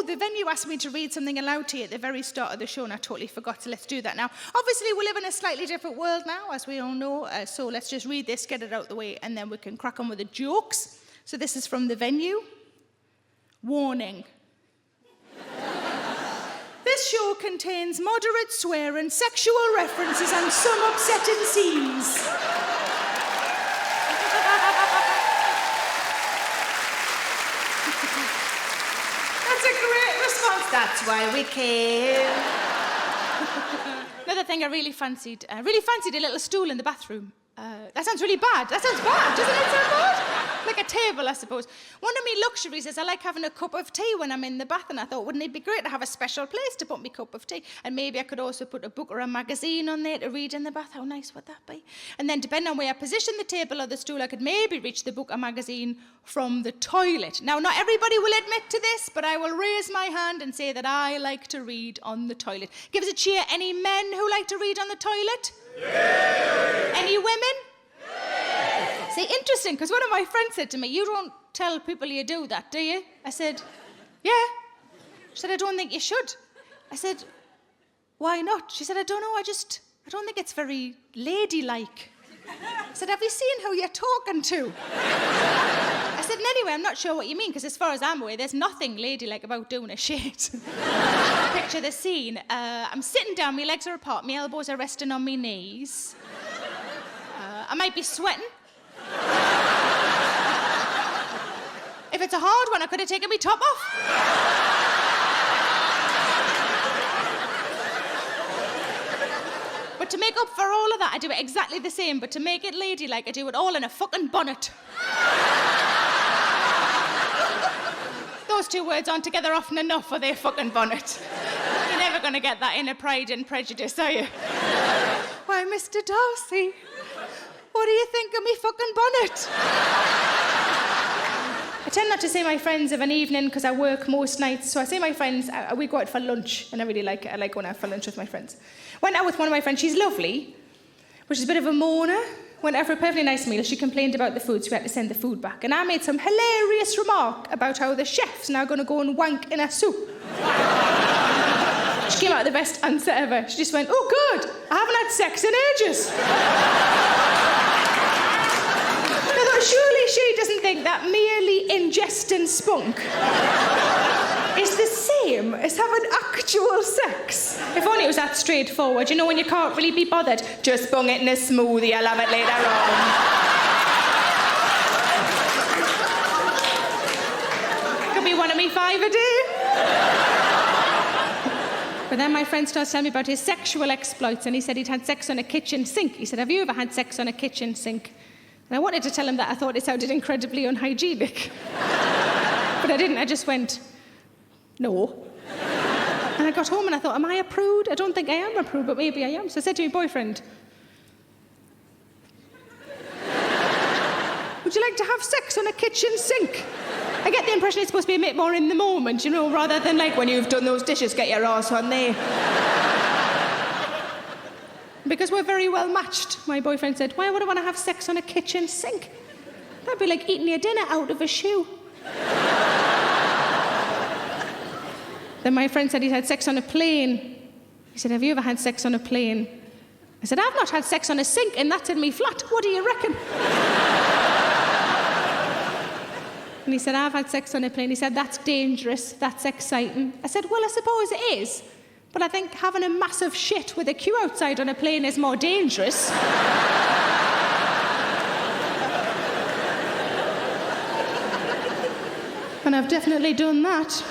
the venue asked me to read something aloud to you at the very start of the show, and I totally forgot, so let's do that now. Obviously, we live in a slightly different world now, as we all know, so let's just read this, get it out the way, and then we can crack on with the jokes. So this is from the venue. Warning. This show contains moderate swearing, sexual references, and some upsetting scenes. That's a great response. That's why we came. Another thing I really fancied a little stool in the bathroom. That sounds really bad. That sounds bad. Doesn't it sound bad? Like a table, I suppose. One of me luxuries is I like having a cup of tea when I'm in the bath, and I thought, wouldn't it be great to have a special place to put my cup of tea? And maybe I could also put a book or a magazine on there to read in the bath. How nice would that be? And then depending on where I position the table or the stool, I could maybe reach the book or magazine from the toilet. Now, not everybody will admit to this, but I will raise my hand and say that I like to read on the toilet. Give us a cheer. Any men who like to read on the toilet? Yeah. Any women? Yeah. See, interesting, because one of my friends said to me, you don't tell people you do that, do you? I said, yeah. She said, I don't think you should. I said, why not? She said, I don't know, I don't think it's very ladylike. I said, have you seen who you're talking to? I said, and anyway, I'm not sure what you mean, because as far as I'm aware, there's nothing ladylike about doing a shit. Picture the scene. I'm sitting down, my legs are apart, my elbows are resting on my knees. I might be sweating. If it's a hard one, I could have taken my top off. But to make up for all of that, I do it exactly the same, but to make it ladylike, I do it all in a fucking bonnet. Those two words aren't together often enough for their fucking bonnet. You're never going to get that in a Pride and Prejudice, are you? Why, Mr. Darcy, what do you think of me fucking bonnet? I tend not to see my friends of an evening because I work most nights, so I see my friends, we go out for lunch, and I really like it. I like going out for lunch with my friends. Went out with one of my friends, she's lovely, but she's a bit of a moaner. Went out for a perfectly nice meal, she complained about the food, so we had to send the food back. And I made some hilarious remark about how the chef's now going to go and wank in a soup. She came out with the best answer ever. She just went, oh good, I haven't had sex in ages. I thought, surely she doesn't think that merely ingesting spunk is the same as having actual sex. If only it was that straightforward. You know, when you can't really be bothered, just bung it in a smoothie, I'll have it later on. Could be one of me 5 a day. But then my friend starts telling me about his sexual exploits, and he said he'd had sex on a kitchen sink. He said, have you ever had sex on a kitchen sink? And I wanted to tell him that I thought it sounded incredibly unhygienic. But I didn't, I just went, no. And I got home and I thought, am I a prude? I don't think I am a prude, but maybe I am. So I said to my boyfriend, would you like to have sex on a kitchen sink? I get the impression it's supposed to be a bit more in the moment, you know, rather than like when you've done those dishes, get your arse on there. Because we're very well matched, my boyfriend said, why would I want to have sex on a kitchen sink? That'd be like eating your dinner out of a shoe. Then my friend said he'd had sex on a plane. He said, have you ever had sex on a plane? I said, I've not had sex on a sink, and that's in me flat. What do you reckon? And he said, I've had sex on a plane. He said, that's dangerous, that's exciting. I said, well, I suppose it is. But I think having a massive shit with a queue outside on a plane is more dangerous. And I've definitely done that.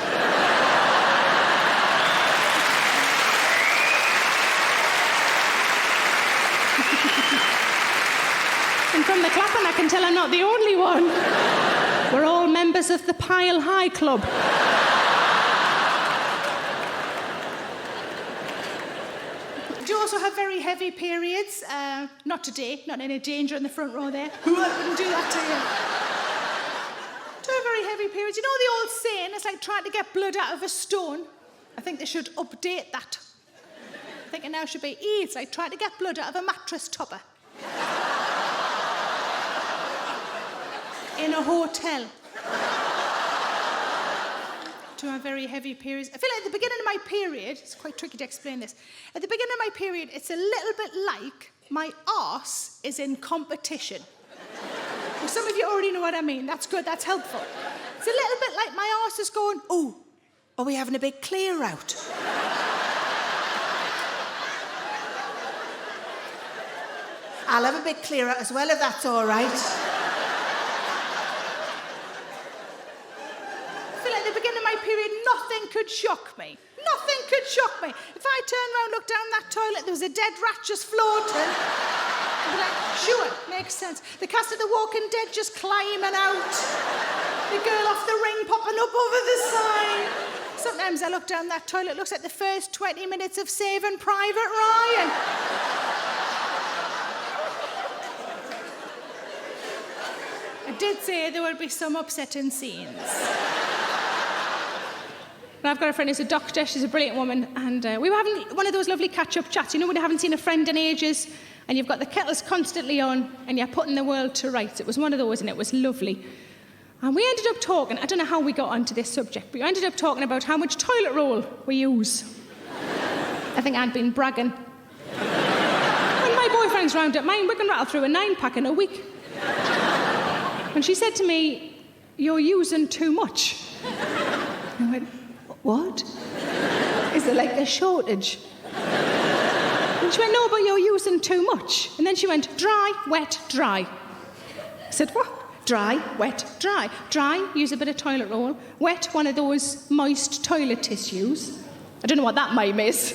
And from the clapping, I can tell I'm not the only one. We're all members of the Pile High Club. Do you also have very heavy periods? Not today, not any danger in the front row there. I wouldn't do that to you. Do you have very heavy periods? You know the old saying, it's like trying to get blood out of a stone? I think they should update that. I think it now should be, it's like trying to get blood out of a mattress topper. In a hotel. to my very heavy periods. I feel like at the beginning of my period, it's quite tricky to explain this. At the beginning of my period, it's a little bit like my arse is in competition. Well, some of you already know what I mean. That's good, that's helpful. It's a little bit like my arse is going, oh, are we having a big clear out? I'll have a big clear out as well if that's all right. I feel like at the beginning of my period, nothing could shock me. Nothing could shock me. If I turned around, looked down that toilet, there was a dead rat just floating. I'd be like, sure, makes sense. The cast of The Walking Dead just climbing out. The girl off the ring popping up over the side. Sometimes I look down that toilet, it looks like the first 20 minutes of Saving Private Ryan. I did say there would be some upsetting scenes. And I've got a friend who's a doctor, she's a brilliant woman, and we were having one of those lovely catch-up chats, you know when you haven't seen a friend in ages, and you've got the kettles constantly on, and you're putting the world to rights. It was one of those, and it was lovely. And we ended up talking, I don't know how we got onto this subject, but we ended up talking about how much toilet roll we use. I think I'd been bragging. When my boyfriend's round at mine, we can rattle through a 9-pack in a week. And she said to me, you're using too much. I went, what? Is there like a shortage? And she went, no, but you're using too much. And then she went, dry, wet, dry. I said, what? Dry, wet, dry. Dry, use a bit of toilet roll. Wet, one of those moist toilet tissues. I don't know what that mime is.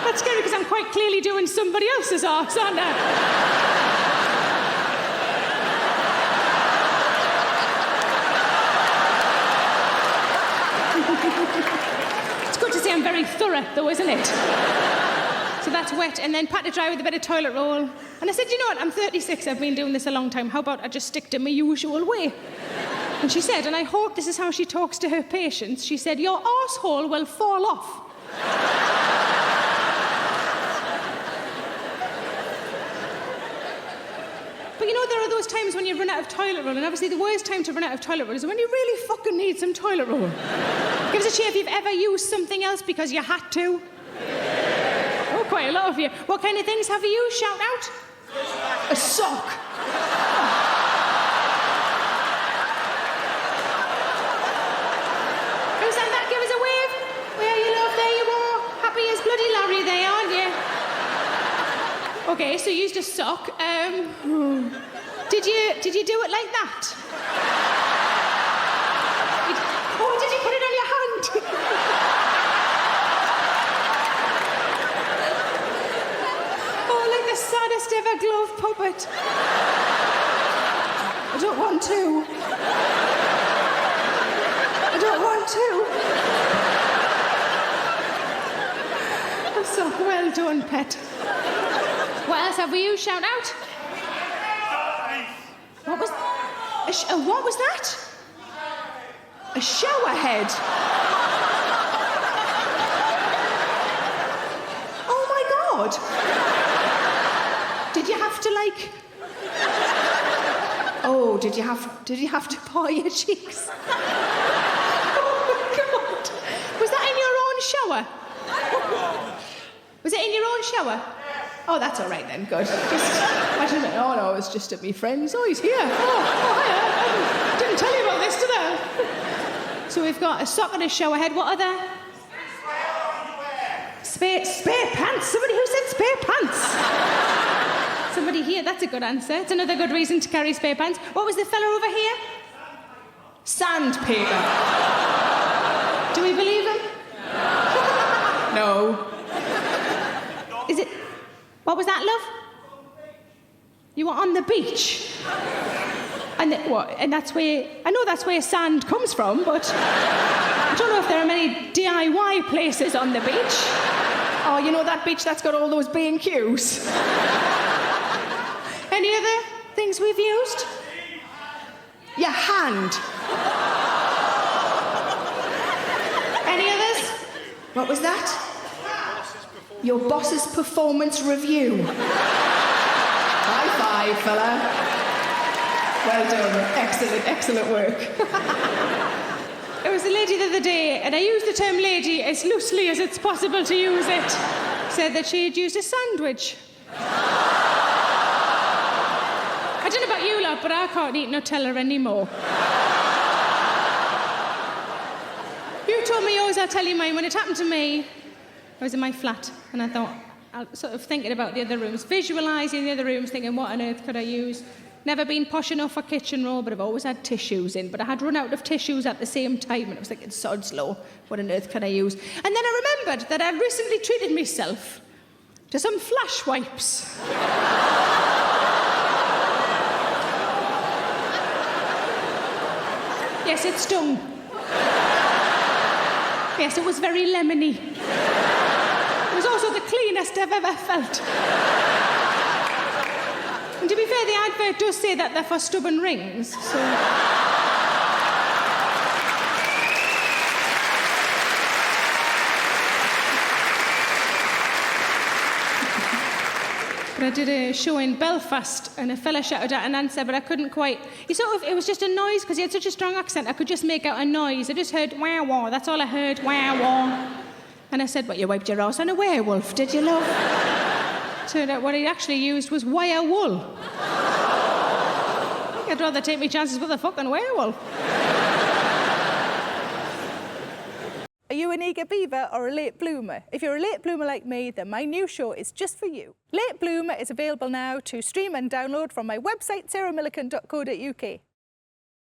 That's scary because I'm quite clearly doing somebody else's arse, aren't I? It's good to say I'm very thorough, though, isn't it? So that's wet, and then pat it dry with a bit of toilet roll. And I said, you know what, I'm 36, I've been doing this a long time. How about I just stick to my usual way? And she said, and I hope this is how she talks to her patients, she said, your arsehole will fall off. But you know, there are those times when you run out of toilet roll, and obviously the worst time to run out of toilet roll is when you really fucking need some toilet roll. Give us a cheer if you've ever used something else because you had to. Oh, quite a lot of you. What kind of things have you used? Shout out. A sock. Who's that? Give us a wave. Where you love, there you are. Happy as bloody Larry they, aren't you? Okay, so you used a sock. Did you do it like that? Oh, did you put it on your hand? Oh, like the saddest ever glove puppet. I don't want to. I don't want to. So well done, pet. What else have we used? Shout out. What was what was that? A shower head. Oh my God. Did you have to like? Oh, did you have to paw your cheeks? Oh my God. Was that in your own shower? Was it in your own shower? Oh, that's all right then, good. Oh no, it's just at me friends. Oh, he's here. Oh, hiya. Didn't tell you about this, did I? So we've got a sock and a shower head. What other? Spare pants. Somebody who said spare pants. Somebody here, that's a good answer. It's another good reason to carry spare pants. What was the fella over here? Sandpaper. Do we believe him? No. Is it... What was that, love? You were on the beach. And what? And that's where... I know that's where sand comes from, but... I don't know if there are many DIY places on the beach. Oh, you know that beach that's got all those B&Qs? Any other things we've used? Your hand. Any others? What was that? Your boss's performance review. High five, fella. Well done. Excellent, excellent work. was a lady the other day, and I use the term lady as loosely as it's possible to use it. Said that she had used a sandwich. I don't know about you lot, but I can't eat Nutella anymore. You told me yours, I'll tell you mine. When it happened to me, I was in my flat, and I thought, I was sort of thinking about the other rooms, visualising the other rooms, thinking, what on earth could I use? Never been posh enough for kitchen roll, but I've always had tissues in. But I had run out of tissues at the same time, and I was thinking, sod's law, what on earth can I use? And then I remembered that I'd recently treated myself to some flash wipes. Yes, it stung. Yes, it was very lemony. It was also the cleanest I've ever felt. And to be fair, the advert does say that they're for stubborn rings, so... But I did a show in Belfast, and a fella shouted out an answer, but I couldn't quite... it was just a noise, because he had such a strong accent, I could just make out a noise. I just heard, wah, wah, that's all I heard, wah, wah. And I said, what, you wiped your arse on a werewolf, did you, love? Turned out what he actually used was wire wool. I think I'd rather take my chances with a fucking werewolf. Are you an eager beaver or a late bloomer? If you're a late bloomer like me, then my new show is just for you. Late Bloomer is available now to stream and download from my website, sarahmillican.co.uk.